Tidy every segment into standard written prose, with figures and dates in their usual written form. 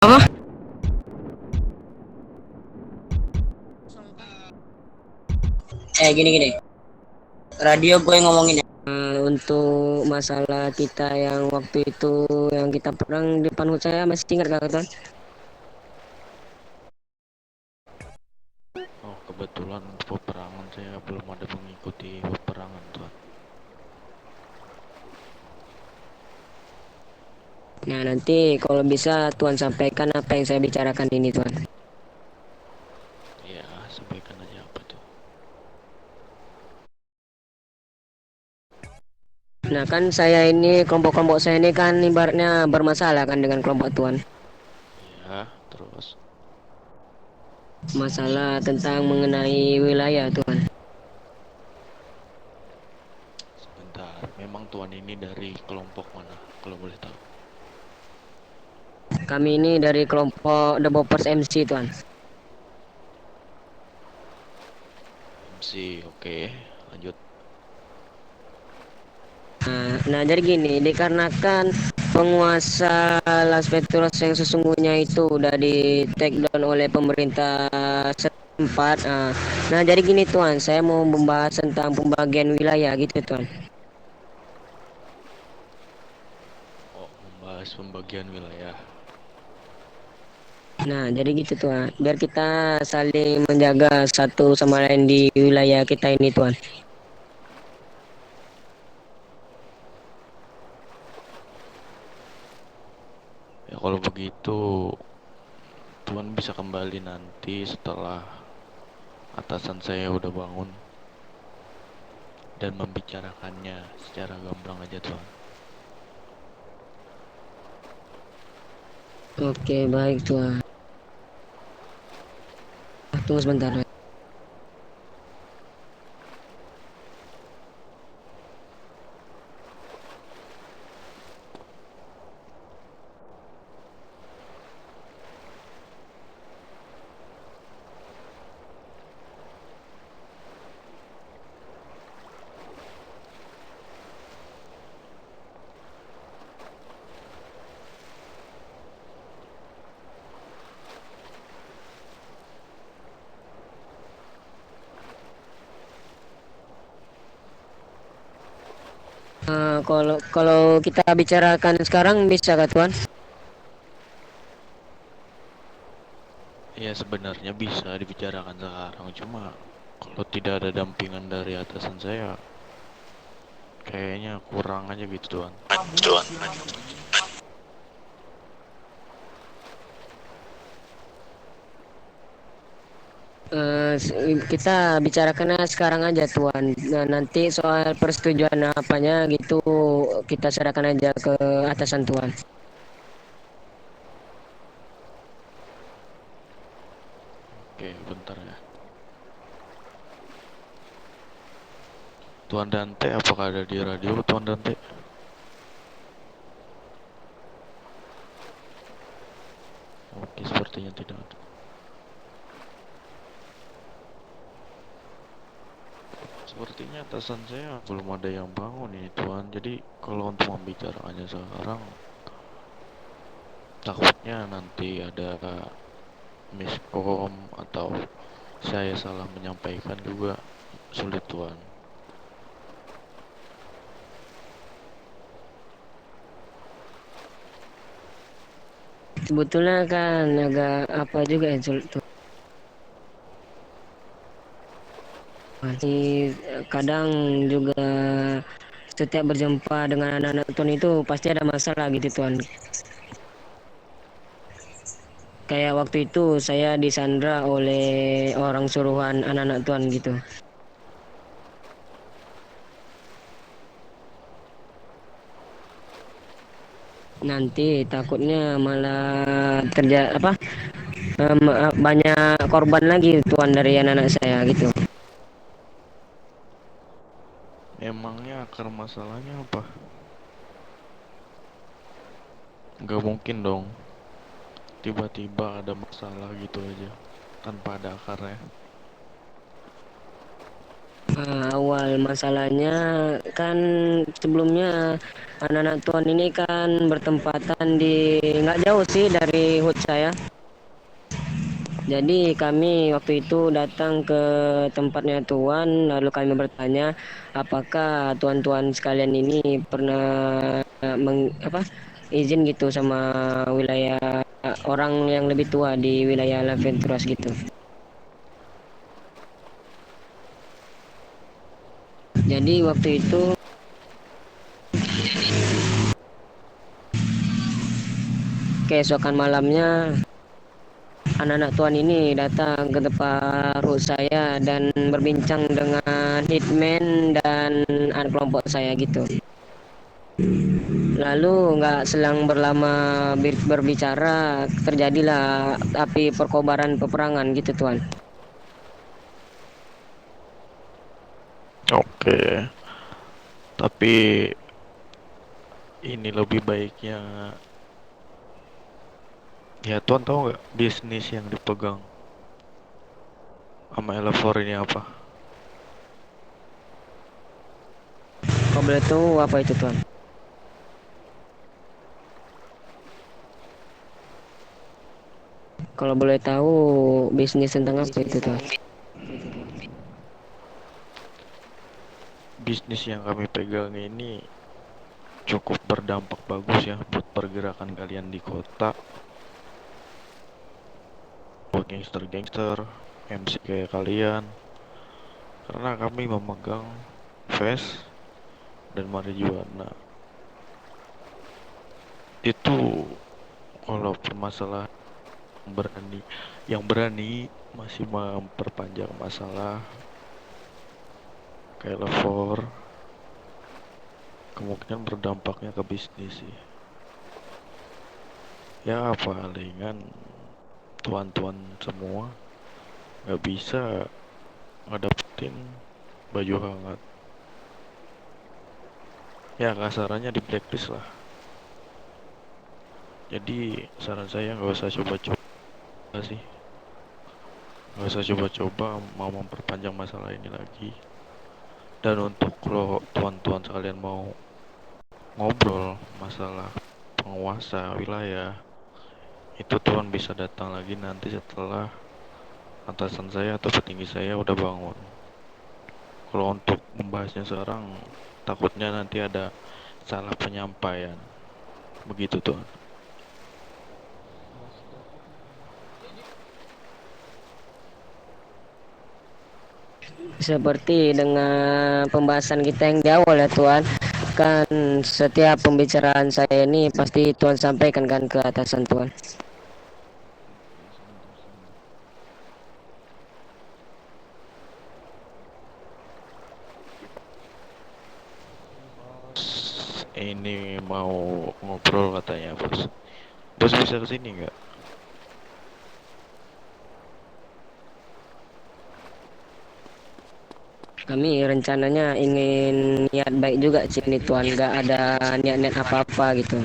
Apa? Gini-gini. Radio gue ngomongin ya. Untuk masalah kita yang waktu itu yang kita perang di depan saya masih ingat gak Tuan? Oh, kebetulan peperangan saya belum ada mengikuti peperangan, Tuan. Nah nanti kalau bisa Tuan sampaikan apa yang saya bicarakan ini Tuan. Ya, sampaikan aja apa tuh. Nah kan saya ini kelompok-kelompok saya ini kan ibaratnya bermasalah kan dengan kelompok Tuan. Ya, terus Masalah tentang mengenai wilayah Tuan. sebentar. Memang Tuan ini dari kelompok mana, kalau boleh tahu? Kami ini dari kelompok The Boppers MC Tuan. MC, oke. Lanjut. Nah, jadi gini, dikarenakan penguasa Las Veturas yang sesungguhnya itu udah di take down oleh pemerintah setempat. Nah, jadi gini Tuan, saya mau membahas tentang pembagian wilayah gitu Tuan. Oh, membahas pembagian wilayah. Nah, jadi gitu Tuan, biar kita saling menjaga satu sama lain di wilayah kita ini Tuan. Ya, kalau begitu Tuan bisa kembali nanti setelah atasan saya udah bangun dan membicarakannya secara gamblang aja, Tuan. Oke, baik Tuan. Tunggu sebentar. Kalau kalau kita bicarakan sekarang bisa kah Tuan? Ya, sebenarnya bisa dibicarakan sekarang, cuma kalau tidak ada dampingan dari atasan saya, kayaknya kurang aja gitu, Tuan. Kita bicarakannya sekarang aja Tuan. Nah, nanti soal persetujuan apanya gitu kita serahkan aja ke atasan Tuan. Oke, bentar ya. Tuan Dante, apakah ada di radio, Tuan Dante? Oke, sepertinya tidak ada. Sepertinya atasan saya belum ada yang bangun ini, Tuan. Jadi, kalau untuk membicarakannya sekarang, takutnya nanti ada miskom atau saya salah menyampaikan juga sulit, Tuan. Sebetulnya kan agak apa juga ya Tuan. Masih kadang juga setiap berjumpa dengan anak-anak Tuan itu pasti ada masalah gitu Tuan. Kayak waktu itu saya disandra oleh orang suruhan anak-anak Tuan gitu. Nanti takutnya malah terjadi apa banyak korban lagi tuan dari anak-anak saya gitu. Emangnya akar masalahnya apa? Nggak mungkin dong, tiba-tiba ada masalah gitu aja, tanpa ada akarnya. Awal masalahnya kan sebelumnya anak-anak tuan ini kan bertempatan di nggak jauh sih dari hut saya. Jadi kami waktu itu datang ke tempatnya tuan, lalu kami bertanya apakah tuan-tuan sekalian ini pernah izin gitu sama wilayah orang yang lebih tua di wilayah Laventuras gitu. Jadi waktu itu keesokan malamnya anak-anak tuan ini datang ke tempat ruh saya dan berbincang dengan hitman dan anak kelompok saya gitu. Lalu nggak selang berlama berbicara terjadilah api perkobaran peperangan gitu tuan. Oke, tapi ini lebih baiknya, ya Tuan tahu nggak bisnis yang dipegang sama Elefor ini apa? Kalau boleh tahu apa itu tuan? Kalau boleh tahu bisnis tentang apa itu tuan? Bisnis yang kami pegang ini cukup berdampak bagus ya buat pergerakan kalian di kota, buat gangster-gangster, MC kayak kalian. Karena kami memegang Vest dan marijuana. Itu kalau permasalahan berani, yang berani masih memperpanjang masalah kayak Levor, kemungkinan berdampaknya ke bisnis sih. Ya palingan tuan-tuan semua nggak bisa ngedapetin baju hangat. Ya kasarannya di blacklist lah. Jadi saran saya nggak usah coba-coba sih. Nggak usah coba-coba mau memperpanjang masalah ini lagi. Dan untuk lo tuan-tuan sekalian mau ngobrol masalah penguasa wilayah, itu tuan bisa datang lagi nanti setelah atasan saya atau petinggi saya udah bangun. Kalau untuk membahasnya sekarang, takutnya nanti ada salah penyampaian. Begitu tuan. Seperti dengan pembahasan kita yang di awal ya Tuan, kan setiap pembicaraan saya ini pasti Tuan sampaikan kan ke atasan Tuan. Ini mau ngobrol katanya bos. Bos bisa kesini nggak? Kami rencananya ingin niat baik juga sih ini Tuan, nggak ada niat-niat apa-apa gitu.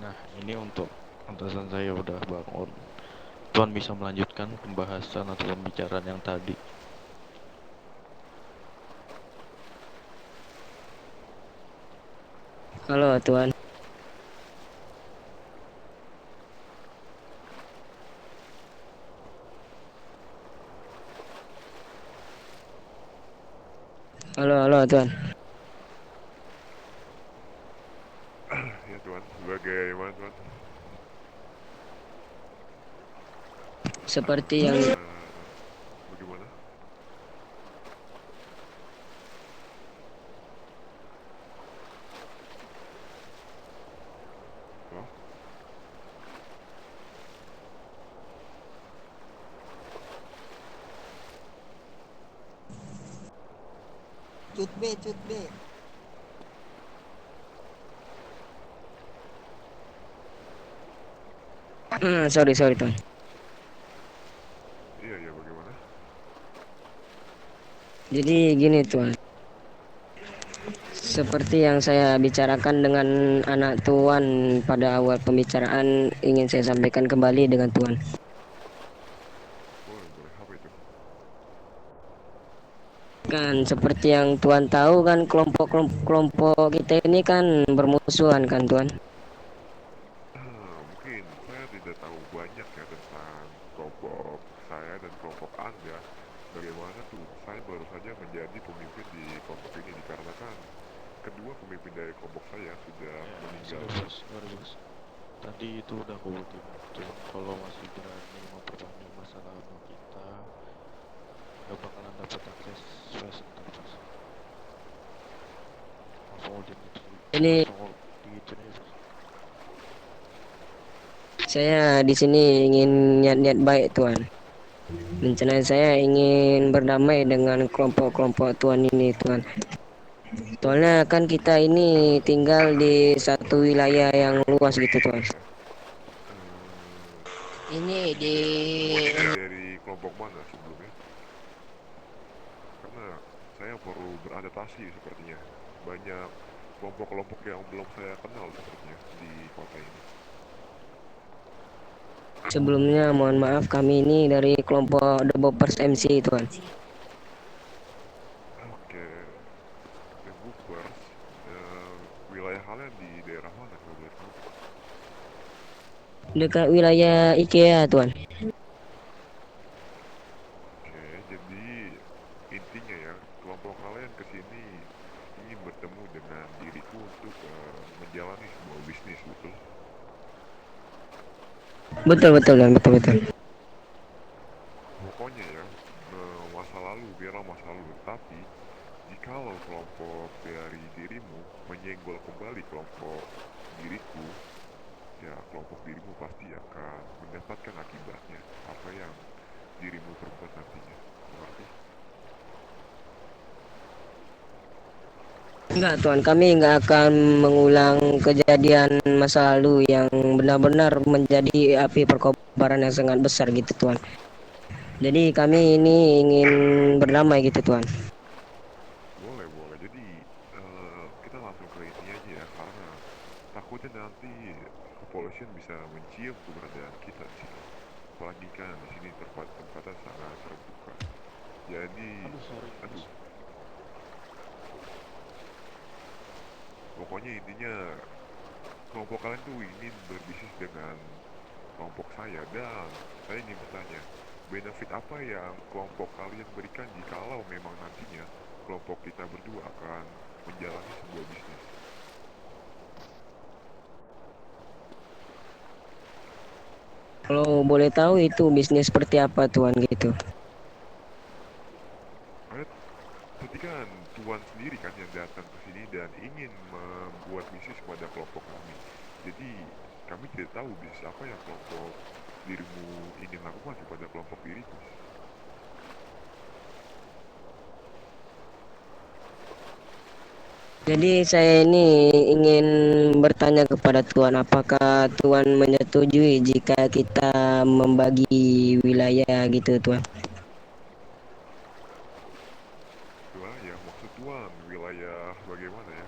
Nah ini untuk atasan saya udah bangun. Tuan bisa melanjutkan pembahasan atau pembicaraan yang tadi. Halo Tuan, halo Tuan. Ya Tuhan, bagaimana Tuhan? Seperti yang Bagaimana? Halo? Cut B, cut B. sorry Tuan. Iya, iya bagaimana? Jadi gini Tuan, seperti yang saya bicarakan dengan anak Tuan pada awal pembicaraan ingin saya sampaikan kembali dengan Tuan. Boleh, boleh. Apa itu? seperti yang Tuan tahu kan kelompok kita ini kan bermusuhan kan Tuan. Mungkin saya tidak tahu banyak ya tentang kelompok saya dan kelompok Anda. Bagaimana tuh? Saya baru saja menjadi pemimpin di kelompok ini dikarenakan kedua pemimpin dari kelompok saya sudah Ya, meninggal. sorry bos. Tadi itu udah aku buktiin tuh, kalau masih berani memperpanjang masa lalu kita, gak bakalan dapat akses flash ntar bos. Langsung udah gitu, Ini langsung digituin aja bos. saya di sini ingin niat-niat baik Tuan. Rencana saya ingin berdamai dengan kelompok-kelompok Tuan ini Tuan. Soalnya kan kita ini tinggal di satu wilayah yang luas gitu Tuan. Eh, Ini di Tuan ini dari kelompok mana sebelumnya? Karena saya perlu beradaptasi sepertinya. Banyak kelompok-kelompok yang belum saya kenal sepertinya di kota ini. sebelumnya mohon maaf kami ini dari kelompok The Boppers MC Tuan. Oke, The Boopers, wilayah kalian di daerah mana kalau boleh tahu? Dekat wilayah IKEA Tuan. Oke, jadi intinya ya, kelompok kalian kesini ingin bertemu dengan diriku untuk menjalani sebuah bisnis, betul? Betul betul Tuan, betul betul. Pokoknya ya, masa lalu biarlah masa lalu. Tapi, jikalau kelompok dari dirimu menyenggol kembali kelompok diriku, ya kelompok dirimu pasti akan mendapatkan akibatnya apa yang dirimu perbuat nantinya. Mengerti? Enggak Tuan, kami enggak akan mengulang kejadian masa lalu yang benar-benar menjadi api perkobaran yang sangat besar gitu Tuan. Jadi kami ini ingin berdamai gitu Tuan. Boleh, boleh. Jadi, kita langsung ke intinya aja ya, karena takutnya nanti kepolisian bisa mencium keberadaan kita di sini. Apalagi kan di sini tempatnya sangat terbuka. Jadi, Aduh sorry bos. aduh, pokoknya intinya kelompok kalian tuh ingin berbisnis dengan kelompok saya dan saya ingin bertanya, benefit apa yang kelompok kalian berikan jikalau memang nantinya kelompok kita berdua akan menjalani sebuah bisnis? Kalau boleh tahu itu bisnis seperti apa Tuan gitu. Karena tadi kan Tuan sendiri kan yang datang ke sini dan ingin membuat bisnis pada kelompok kami. Jadi kami tidak tahu bisnis apa yang kelompok dirimu ingin lakukan kepada kelompok diriku. Jadi saya ini ingin bertanya kepada Tuan, apakah Tuan menyetujui jika kita membagi wilayah gitu Tuan? Wilayah, maksud Tuan wilayah bagaimana ya?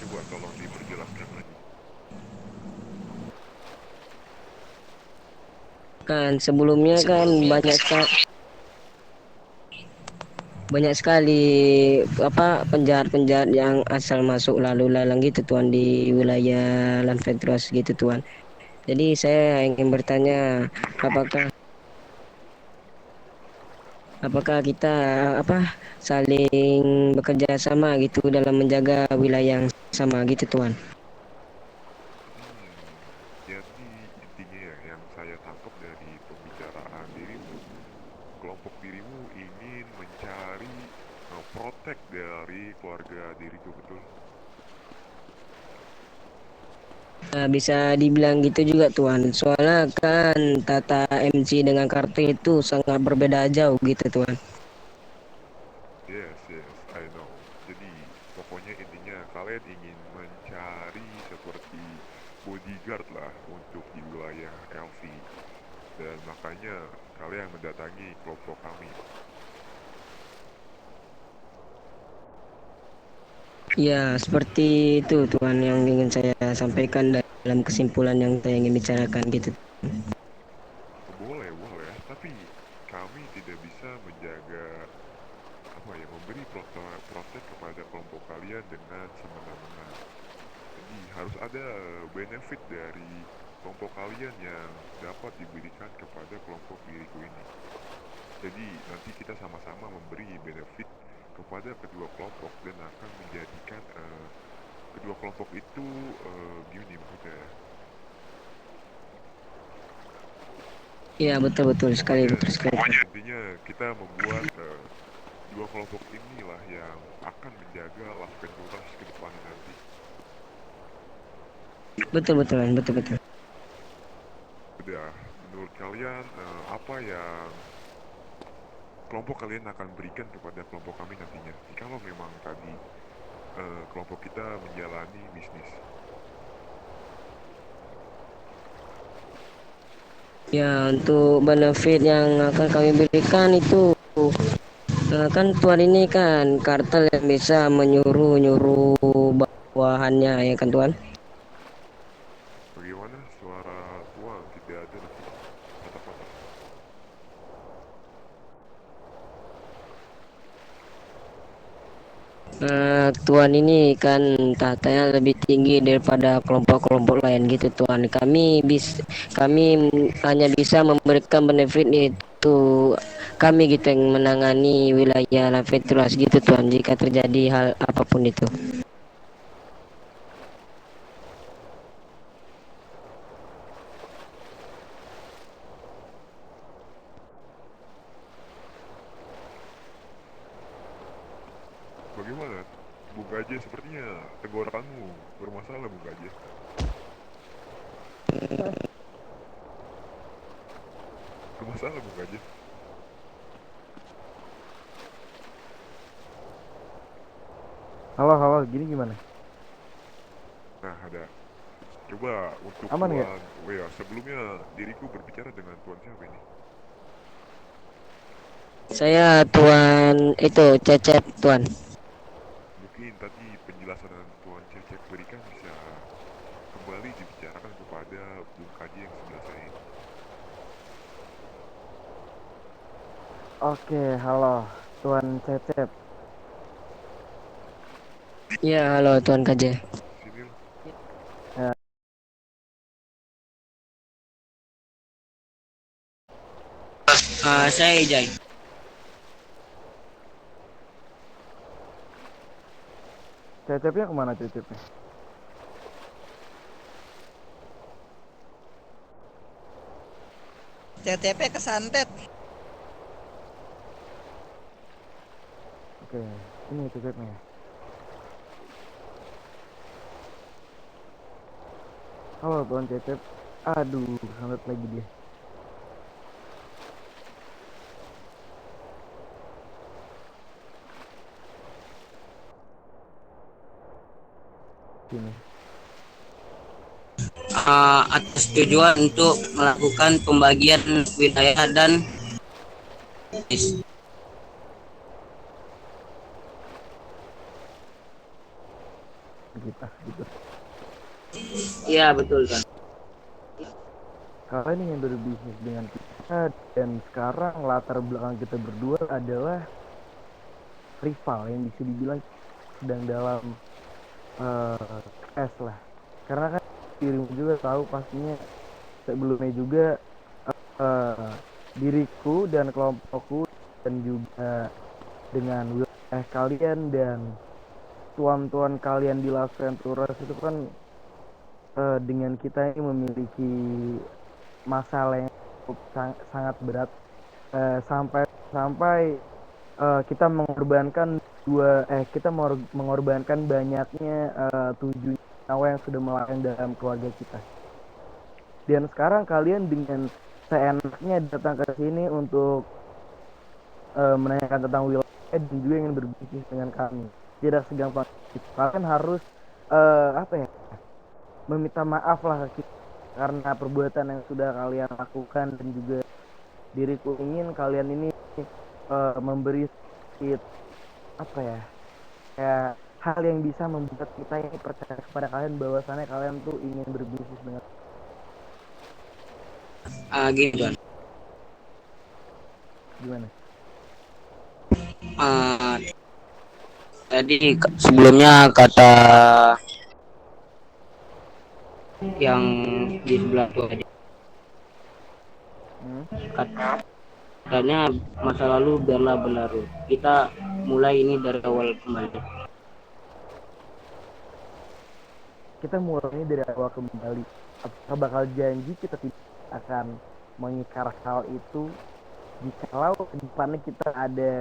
Coba tolong diperjelaskan lagi. Kan sebelumnya kan banyak sekali apa penjahat-penjahat yang asal masuk lalu lalang gitu Tuan di wilayah Lanfetros gitu Tuan. Jadi saya ingin bertanya apakah apakah kita apa saling bekerja sama gitu dalam menjaga wilayah yang sama gitu Tuan. Jadi intinya ya yang saya tangkap dari pembicaraan dirimu, kelompok dirimu ingin mencari protek dari keluarga diriku, betul? Bisa dibilang gitu juga Tuan. Soalnya kan tata MC dengan kartu itu sangat berbeda jauh gitu Tuan. Yes, yes, I know. Jadi pokoknya intinya kalian ingin mencari seperti bodyguard lah untuk di wilayah LV. Dan makanya kalian mendatangi kelompok kami. Ya, seperti itu Tuan yang ingin saya sampaikan dalam kesimpulan yang saya ingin bicarakan gitu. Boleh, boleh. Tapi kami tidak bisa menjaga apa ya, memberi proses kepada kelompok kalian dengan semena-mena. Jadi harus ada benefit dari kelompok kalian yang dapat diberikan kepada kelompok diriku ini. Jadi nanti kita sama-sama memberi benefit kepada kedua kelompok dan akan menjadikan kedua kelompok itu gini maksudnya ya. Iya betul sekali, Pokoknya, betul sekali. intinya kita membuat dua kelompok inilah yang akan menjaga Las Venturas ke depannya nanti. Betul betul betul betul. Udah, menurut kalian apa yang kelompok kalian akan berikan kepada kelompok kami nantinya? Kalau memang tadi kelompok kita menjalani bisnis. Ya, untuk benefit yang akan kami berikan itu kan tuan ini kan kartel yang bisa menyuruh bawahannya ya kan tuan. Bagaimana suara tuan tidak ada nanti patah-patah. Tuan ini kan tahtanya lebih tinggi daripada kelompok-kelompok lain gitu tuan. Kami hanya bisa memberikan benefit itu kami gitu yang menangani wilayah Laveturas gitu tuan jika terjadi hal apapun itu. Bagaimana? Bung Gajah sepertinya tenggorokanmu bermasalah Bung Gajah. Bermasalah Bung Gajah. Halo, halo, gini gimana? Nah ada. Coba untuk Aman nggak? tuan, oh ya sebelumnya diriku berbicara dengan tuan siapa ini? Saya tuan itu Cecep tuan. Mungkin tadi penjelasan yang tuan Cecep berikan bisa kembali dibicarakan kepada Bung Kaji yang sebelah saya ini. Oke, halo, Tuan Cecep. Ya halo tuan KJ. Sini Ya, Saya Ijai. Cecepnya kemana Cecepnya? TTP kesantet. Oke, ini Cecepnya. Halo, Tuan Cecep. Aduh, sangat lagi dia. Sini. Atas tujuan untuk melakukan pembagian wilayah dan Kita, gitu. ya betul kan. Kalian ingin berbisnis dengan kita dan sekarang latar belakang kita berdua adalah rival yang bisa dibilang sedang dalam crash lah. Karena kan dirimu juga tahu pastinya sebelumnya juga diriku dan kelompokku dan juga dengan wilayah kalian dan tuan-tuan kalian di Las Venturas itu kan dengan kita ini memiliki masalah yang cukup sangat berat sampai kita mengorbankan banyaknya 7 nyawa yang sudah melayang dalam keluarga kita. Dan sekarang kalian dengan seenaknya datang ke sini untuk menanyakan tentang wilayah dan juga ingin berbisnis dengan kami. Tidak segampang itu. Kalian harus meminta maaf lah ke kita karena perbuatan yang sudah kalian lakukan dan juga diriku ingin kalian ini memberi sedikit kayak hal yang bisa membuat kita ini percaya kepada kalian bahwasannya kalian tuh ingin berbisnis dengan Gini Tuan. gimana? Jadi sebelumnya kata yang di sebelah tuh Hmm? katanya masa lalu biarlah berlalu. Kita mulai ini dari awal kembali. Kita mulai dari awal kembali. Apakah bakal janji kita tidak akan mengikar hal itu jikalau ke depannya kita ada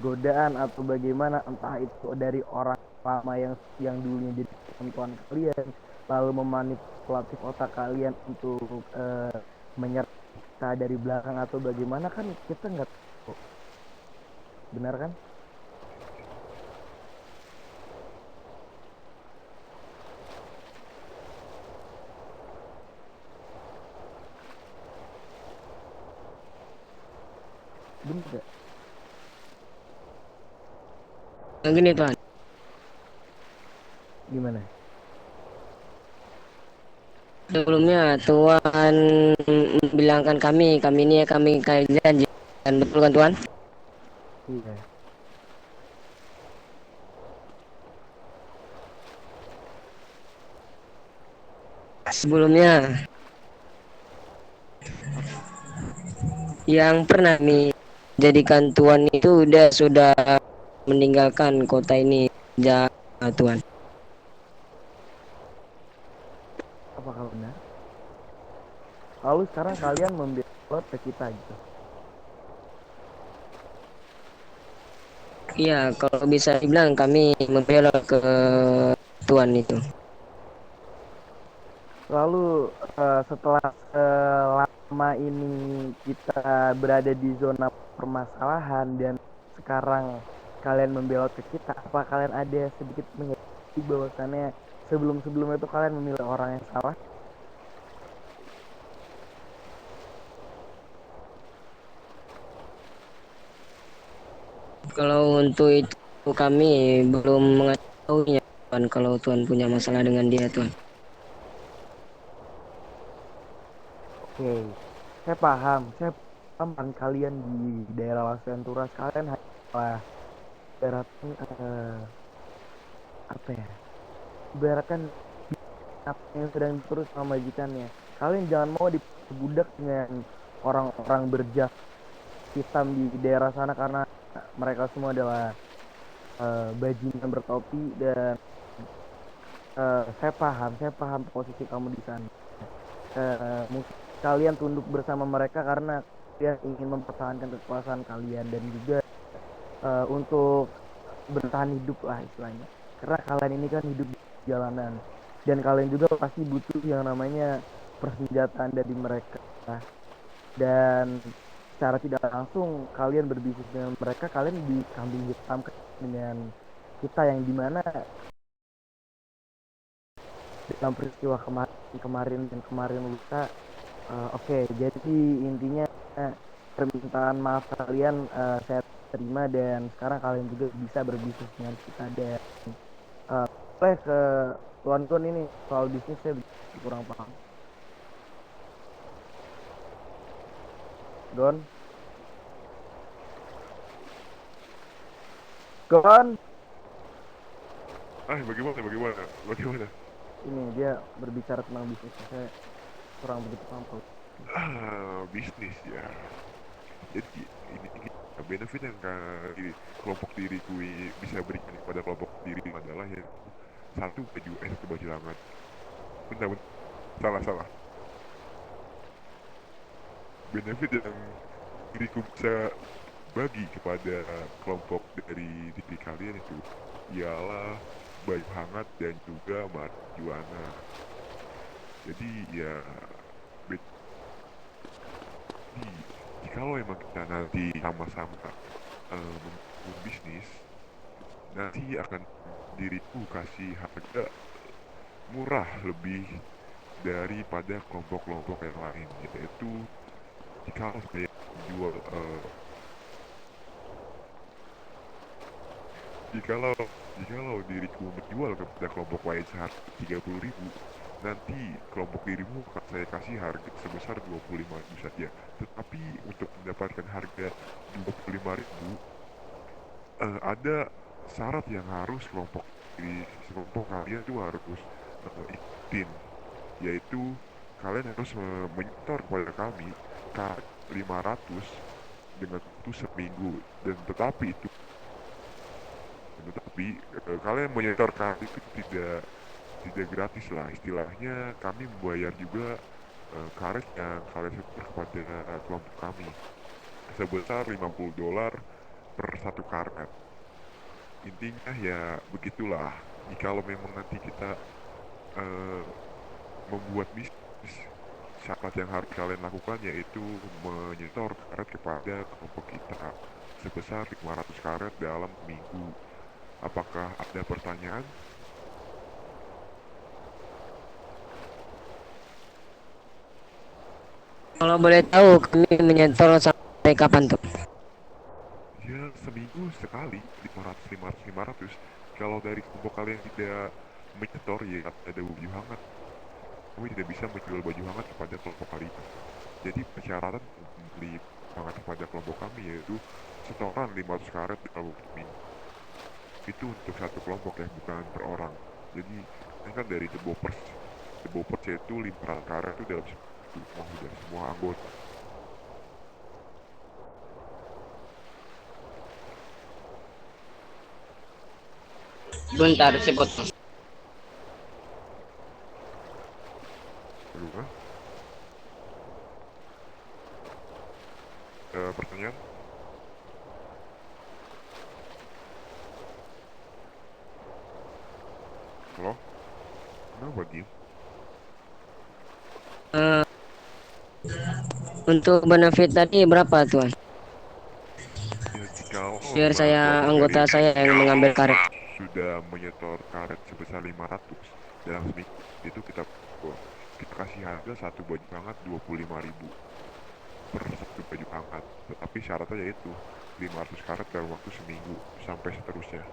godaan atau bagaimana, entah itu dari orang lama yang dulunya jadi teman kalian lalu memanipulatif otak kalian untuk menyerang kita dari belakang atau bagaimana, kan kita nggak tahu. Benar kan? Benar nggak? Yang gini Tuhan, Gimana? sebelumnya Tuhan bilangkan kami ini ya kami kalian, dan betul kan Tuhan? Iya. Sebelumnya yang pernah jadikan Tuhan itu sudah meninggalkan kota ini sejak Tuhan. Apakah benar? Lalu sekarang kalian membelot ke kita gitu. Iya, kalau bisa dibilang kami membelot ke Tuhan itu. Lalu setelah lama ini kita berada di zona permasalahan dan sekarang kalian membelot ke kita, apa kalian ada sedikit menyadari bahwasannya sebelum-sebelumnya itu kalian memilih orang yang salah? Kalau untuk itu kami belum mengetahuinya Tuhan, kalau Tuhan punya masalah dengan dia Tuhan. Oke, saya paham kan kalian di daerah Las Venturas kalian hanyalah ibaratkan apa ya? Ibaratkan apa yang sedang diurus sama majikannya. Kalian jangan mau diperbudak dengan orang-orang berjas hitam di daerah sana karena mereka semua adalah bajingan bertopi dan saya paham posisi kamu di sana. Mungkin kalian tunduk bersama mereka karena kalian ingin mempertahankan kekuasaan kalian dan juga untuk bertahan hidup lah istilahnya. Karena kalian ini kan hidup di jalanan dan kalian juga pasti butuh yang namanya persenjataan dari mereka. Dan secara tidak langsung kalian berbisnis dengan mereka, kalian dikambing hitamkan dengan kita yang dimana dalam peristiwa kemarin lusa. Oke, jadi intinya permintaan maaf kalian saya terima dan sekarang kalian juga bisa berbisnis dengan kita dan boleh ke tuan-tuan ini soal bisnis saya kurang paham. Gon, Bagaimana? ini dia berbicara tentang bisnis, saya kurang begitu paham. Bisnis ya. Jadi ini benefit yang kelompok diriku bisa berikan kepada kelompok diri adalah ya satu baju lengan. Benar, salah. Benefit yang diriku bisa bagi kepada kelompok dari diri kalian itu ialah baju hangat dan juga marijuana. Jadi ya jikalau emang kita nanti sama-sama membangun bisnis, nanti akan diriku kasih harga murah lebih daripada kelompok-kelompok yang lain, yaitu jikalau saya jual jikalau diriku menjual kepada kelompok lain seharga 30.000, nanti kelompok dirimu akan saya kasih harga sebesar 25.000 saja. Tetapi untuk mendapatkan harga 25.000, ada syarat yang harus di kelompok kalian itu harus ikutin, yaitu kalian harus menyetor kepada kami K 500 dengan waktu seminggu, dan kalian menyetor kami itu tidak gratis lah, istilahnya kami membayar juga karet yang kalian setor kepada kelompok kami sebesar $50 per satu karet. Intinya ya begitulah. Jikalau memang nanti kita eh, membuat bisnis, syarat yang harus kalian lakukan yaitu menyetor karet kepada kelompok kita sebesar 500 karet dalam minggu. Apakah ada pertanyaan? Kalau boleh tahu kami menyetor sampai kapan tuh? Ya seminggu sekali 500. Kalau dari kelompok kalian tidak menyetor, ya ada baju hangat, kami tidak bisa menjual baju hangat kepada kelompok kalian. Jadi persyaratan membeli hangat kepada kelompok kami yaitu setoran 500 karet dalam waktu minggu. Itu untuk satu kelompok ya, bukan per orang. Jadi ini kan dari The Boppers yaitu 500 karet itu dalam udah semua anggota. Bentar, saya potong. Aduh, pertanyaan? Halo? Kenapa diem? Untuk benefit tadi berapa tuan? Ya jika Biar saya kelompok dari anggota saya yang mengambil karet. sudah menyetor karet sebesar 500 dalam seminggu, itu kita kasih harga satu baju hangat 25.000 per satu baju hangat. Tetapi syaratnya yaitu 500 karet dalam waktu seminggu sampai seterusnya.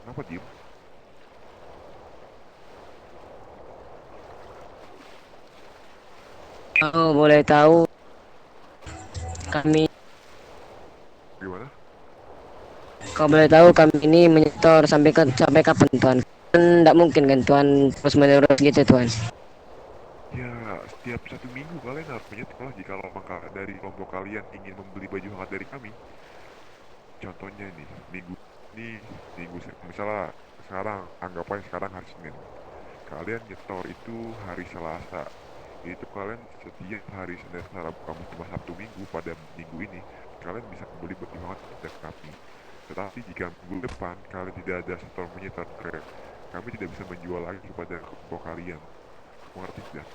Kenapa diem? Kalau boleh tahu kami Gimana? kalau boleh tahu kami ini menyetor sampai kapan tuan? Kan tidak mungkin kan tuan terus menerus gitu tuan. Ya setiap satu minggu kalian harus menyetor lah jika dari kelompok kalian ingin membeli baju hangat dari kami. Contohnya nih, misalnya sekarang, anggap aja sekarang hari Senin. Kalian nyetor itu hari Selasa. Itu kalian setiap hari Senin, Selasa, Kamis, Jumat, Sabtu, Minggu pada minggu ini kalian bisa membeli baju hangat dari kami. Tetapi jika minggu depan kalian tidak ada setor menyetor karet, kami tidak bisa menjual lagi kepada kelompok kalian. Mengerti tidak?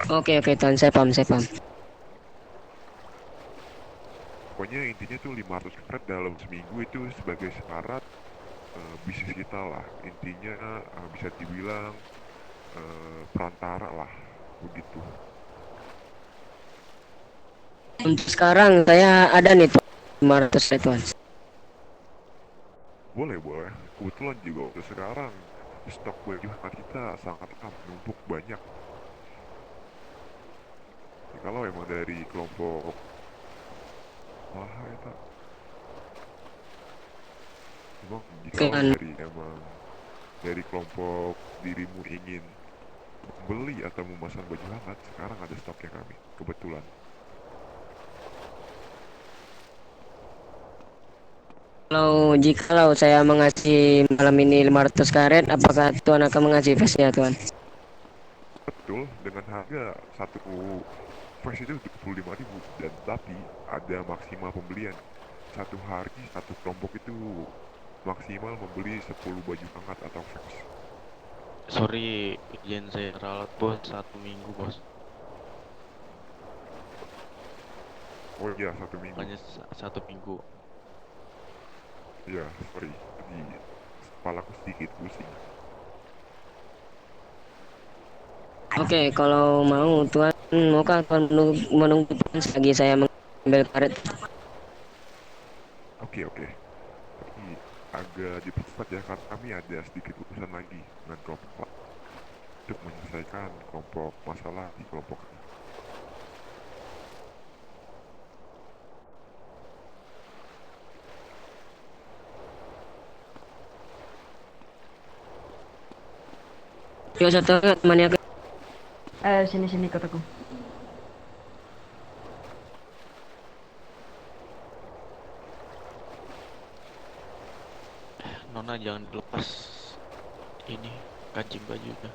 Oke tuan, saya paham. Pokoknya intinya tuh 500 karet dalam seminggu itu sebagai syarat bisnis kita lah. Intinya bisa dibilang perantara lah, begitu. Untuk sekarang saya ada nih tuan 500 ya tuan. Boleh. Kebetulan juga untuk sekarang stok baju hangat kita sangat menumpuk banyak. Ya, kalau emang dari kelompok itu emang jika Kan dari kelompok dirimu ingin membeli atau memesan baju hangat, sekarang ada stoknya kami kebetulan. jikalau saya mengasih malam ini 500 karet, apakah tuan akan mengasih face-nya tuan? Betul, dengan harga satu face itu 25.000, dan tapi ada maksimal pembelian. Satu hari satu kelompok itu maksimal membeli 10 baju hangat atau face. Sorry, izin saya ralat bos, 1 minggu bos. Oh iya, 1 minggu. Hanya 1 minggu. Iya, sorry, di kepalaku sedikit pusing. Oke, kalau mau Tuan, maukah Tuan menunggu lagi saya mengambil karet? Oke, oke. Tapi agak dipercepat ya, karena kami ada sedikit urusan lagi dengan kelompok untuk menyelesaikan kelompok masalah di kelompok ini. Yuk satu temannya ke. Sini kataku. Nona jangan dilepas ini kancing bajunya.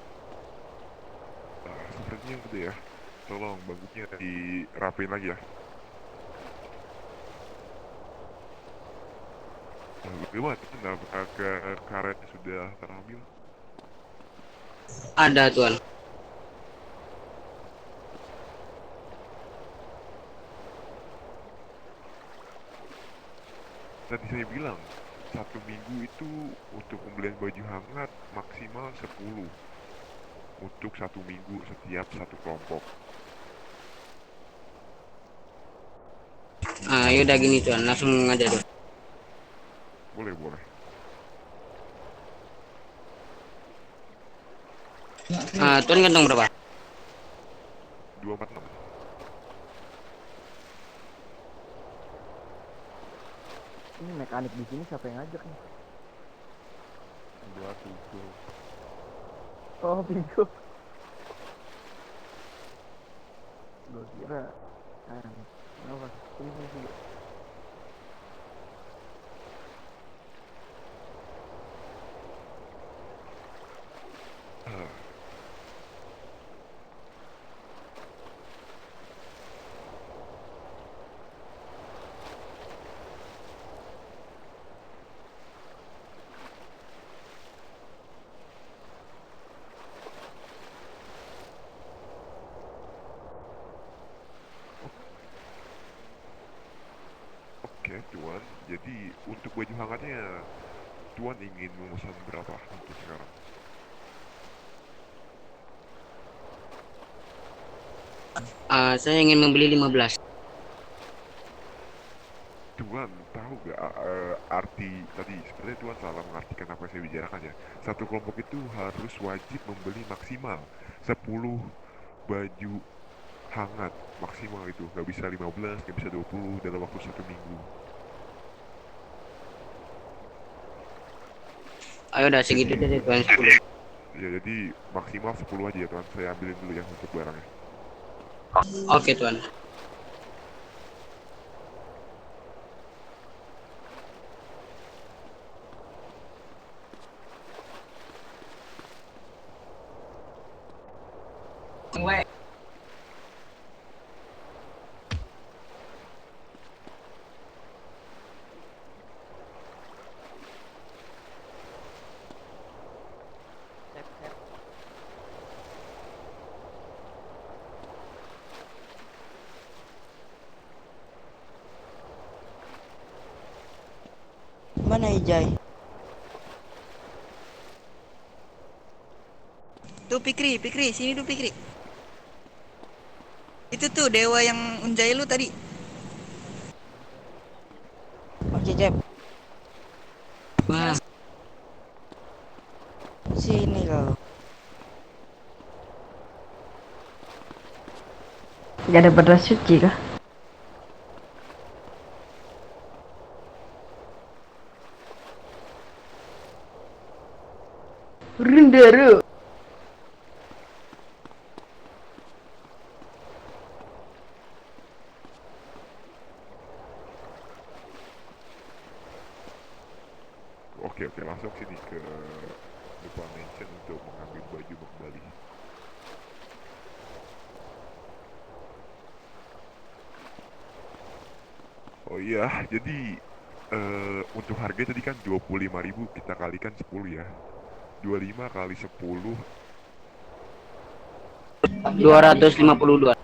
Sepertinya udah ya. Tolong bagusnya dirapiin lagi ya. Bagaimana? Ke karetnya sudah terambil? Ada Tuan. Tadi saya bilang, 1 minggu itu untuk pembelian baju hangat maksimal 10 untuk 1 minggu setiap satu kelompok. Yaudah gini Tuan, langsung aja Tuan. Boleh, boleh. Tuan kantong berapa? 246. Ini mekanik di sini siapa yang ngajak nih? Dua tujuh. Oh, Pigo. Gue kira. Kenapa? Sini. Ah, Oke, Tuan. Jadi untuk baju hangatnya, Tuan ingin memesan berapa untuk sekarang? Saya ingin membeli 15. Tuan tahu gak arti tadi? Sebenarnya Tuan salah mengartikan apa yang saya bicarakan ya. Satu kelompok itu harus wajib membeli maksimal 10 baju hangat maksimal itu. Nggak bisa 15, nggak bisa 20 dalam waktu 1 minggu. Ayo udah segitu deh Tuan, 10. Ya jadi maksimal 10 aja ya Tuan. Saya ambilin dulu ya untuk barangnya. Oke Tuan. Mana Ijai? Tuh Pikri, sini tuh Pikri. Itu tuh dewa yang unjai lu tadi. Oke, Jeb. Wah, Sini kau. Gak ada beras suci kah? Rindero. Oke, langsung sini ke depan mansion untuk mengambil baju kembali. Oh iya, jadi untuk harga tadi kan 25.000 kita kalikan 10 ya. 25 kali 10 252.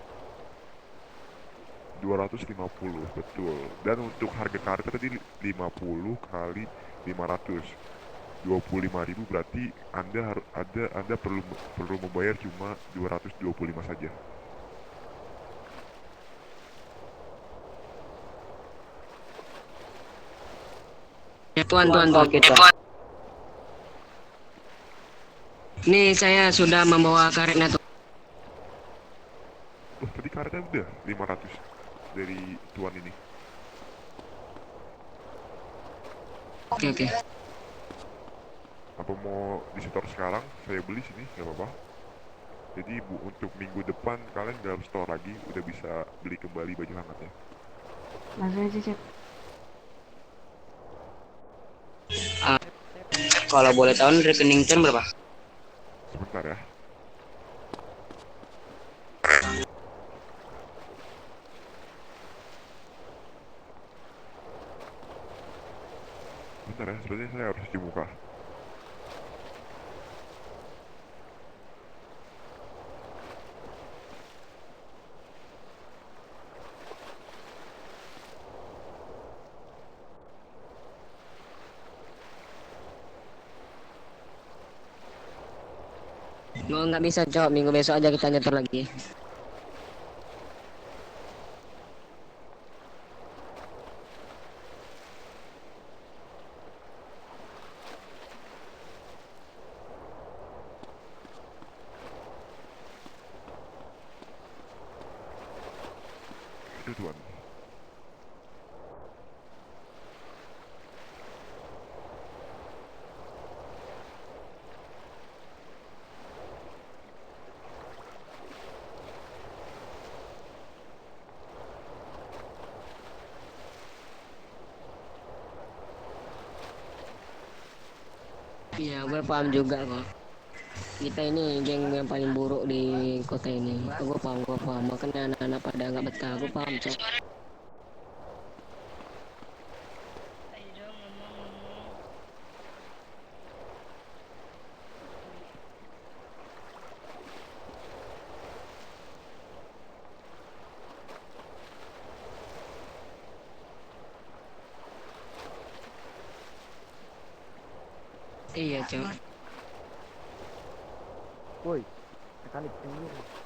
250, betul. Dan untuk harga karet tadi 50 kali 500. 25.000 berarti Anda perlu membayar cuma 225 saja. Tuan. Oke, Tuan. Nih saya sudah membawa karetnya tuan. Loh, tadi karetnya udah 500 dari tuan ini. Oke. Apa mau disetor sekarang? Saya beli sini, nggak apa-apa. Jadi untuk minggu depan kalian nggak harus store lagi, udah bisa beli kembali baju hangatnya. Langsung aja, Cep. Kalau boleh tahu rekening Tuan berapa? Sebentar ya. Bentar ya, sebenarnya saya harus cuci muka. No, nggak bisa cok, minggu besok aja kita nyetor lagi. Itu tuan. Iya, gue paham juga kok. Kita ini geng yang paling buruk di kota ini. Gue paham. Makanya anak-anak pada nggak betah. Gue paham cok. Iya cok. Woi, mekanik yang dulu.